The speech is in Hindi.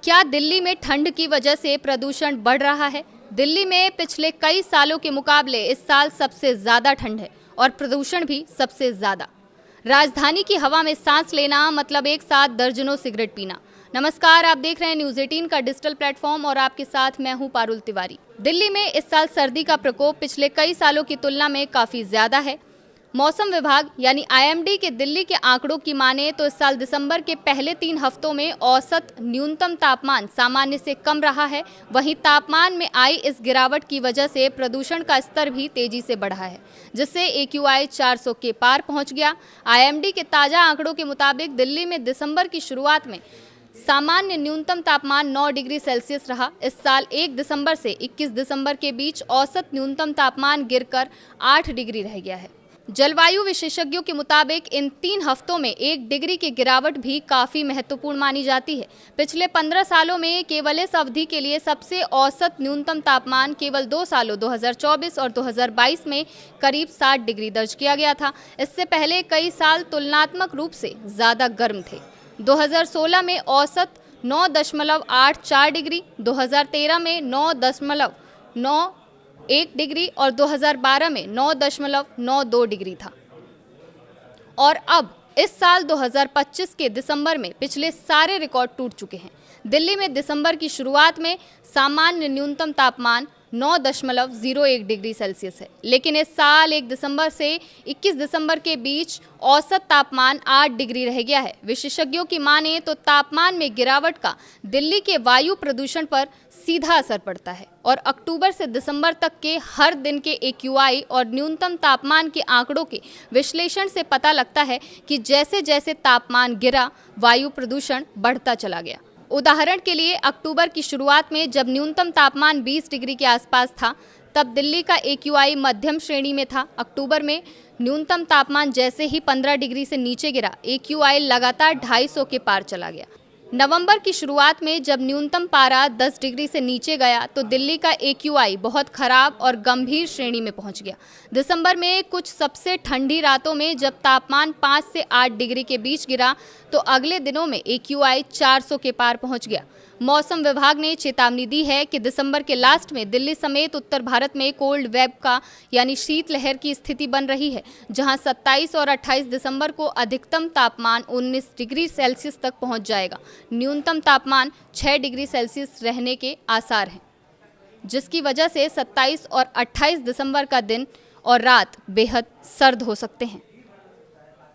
क्या दिल्ली में ठंड की वजह से प्रदूषण बढ़ रहा है? दिल्ली में पिछले कई सालों के मुकाबले इस साल सबसे ज्यादा ठंड है और प्रदूषण भी सबसे ज्यादा। राजधानी की हवा में सांस लेना मतलब एक साथ दर्जनों सिगरेट पीना। नमस्कार, आप देख रहे हैं न्यूज़ 18 का डिजिटल प्लेटफॉर्म और आपके साथ मैं हूं पारुल तिवारी। दिल्ली में इस साल सर्दी का प्रकोप पिछले कई सालों की तुलना में काफी ज्यादा है। मौसम विभाग यानी IMD के दिल्ली के आंकड़ों की माने तो इस साल दिसंबर के पहले 3 हफ्तों में औसत न्यूनतम तापमान सामान्य से कम रहा है। वहीं तापमान में आई इस गिरावट की वजह से प्रदूषण का स्तर भी तेजी से बढ़ा है, जिससे AQI 400 के पार पहुंच गया। IMD के ताजा आंकड़ों के मुताबिक दिल्ली में दिसंबर की शुरुआत में सामान्य न्यूनतम तापमान 9 डिग्री सेल्सियस रहा। इस साल 1 दिसंबर से 21 दिसंबर के बीच औसत न्यूनतम तापमान गिरकर 8 डिग्री रह गया है। जलवायु विशेषज्ञों के मुताबिक इन 3 हफ्तों में 1 डिग्री की गिरावट भी काफी महत्वपूर्ण मानी जाती है। पिछले 15 सालों में केवल इस अवधि के लिए सबसे औसत न्यूनतम तापमान केवल 2 सालों 2024 और 2022 में करीब 60 डिग्री दर्ज किया गया था। इससे पहले कई साल तुलनात्मक रूप से ज्यादा गर्म थे। 2016 में औसत 9.84 डिग्री, 2013 में 9.91 डिग्री और 2012 में 9.92 डिग्री था। और अब इस साल 2025 के दिसंबर में पिछले सारे रिकॉर्ड टूट चुके हैं। दिल्ली में दिसंबर की शुरुआत में सामान्य न्यूनतम तापमान 9.01 डिग्री सेल्सियस है, लेकिन इस साल 1 दिसंबर से 21 दिसंबर के बीच औसत तापमान 8 डिग्री रह गया है। विशेषज्ञों की माने तो तापमान में गिरावट का दिल्ली के वायु प्रदूषण पर सीधा असर पड़ता है और अक्टूबर से दिसंबर तक के हर दिन के AQI और न्यूनतम तापमान के आंकड़ों के विश्लेषण से पता लगता है कि जैसे जैसे तापमान गिरा, वायु प्रदूषण बढ़ता चला गया। उदाहरण के लिए अक्टूबर की शुरुआत में जब न्यूनतम तापमान 20 डिग्री के आसपास था, तब दिल्ली का AQI मध्यम श्रेणी में था। अक्टूबर में न्यूनतम तापमान जैसे ही 15 डिग्री से नीचे गिरा, AQI लगातार 250 के पार चला गया। नवंबर की शुरुआत में जब न्यूनतम पारा 10 डिग्री से नीचे गया तो दिल्ली का AQI बहुत खराब और गंभीर श्रेणी में पहुंच गया। दिसंबर में कुछ सबसे ठंडी रातों में जब तापमान 5 से 8 डिग्री के बीच गिरा तो अगले दिनों में AQI 400 के पार पहुंच गया। मौसम विभाग ने चेतावनी दी है कि दिसंबर के लास्ट में दिल्ली समेत उत्तर भारत में कोल्ड वेव का यानी शीतलहर की स्थिति बन रही है, जहां 27 और 28 दिसंबर को अधिकतम तापमान 19 डिग्री सेल्सियस तक पहुंच जाएगा। न्यूनतम तापमान 6 डिग्री सेल्सियस रहने के आसार हैं, जिसकी वजह से 27 और 28 दिसंबर का दिन और रात बेहद सर्द हो सकते हैं।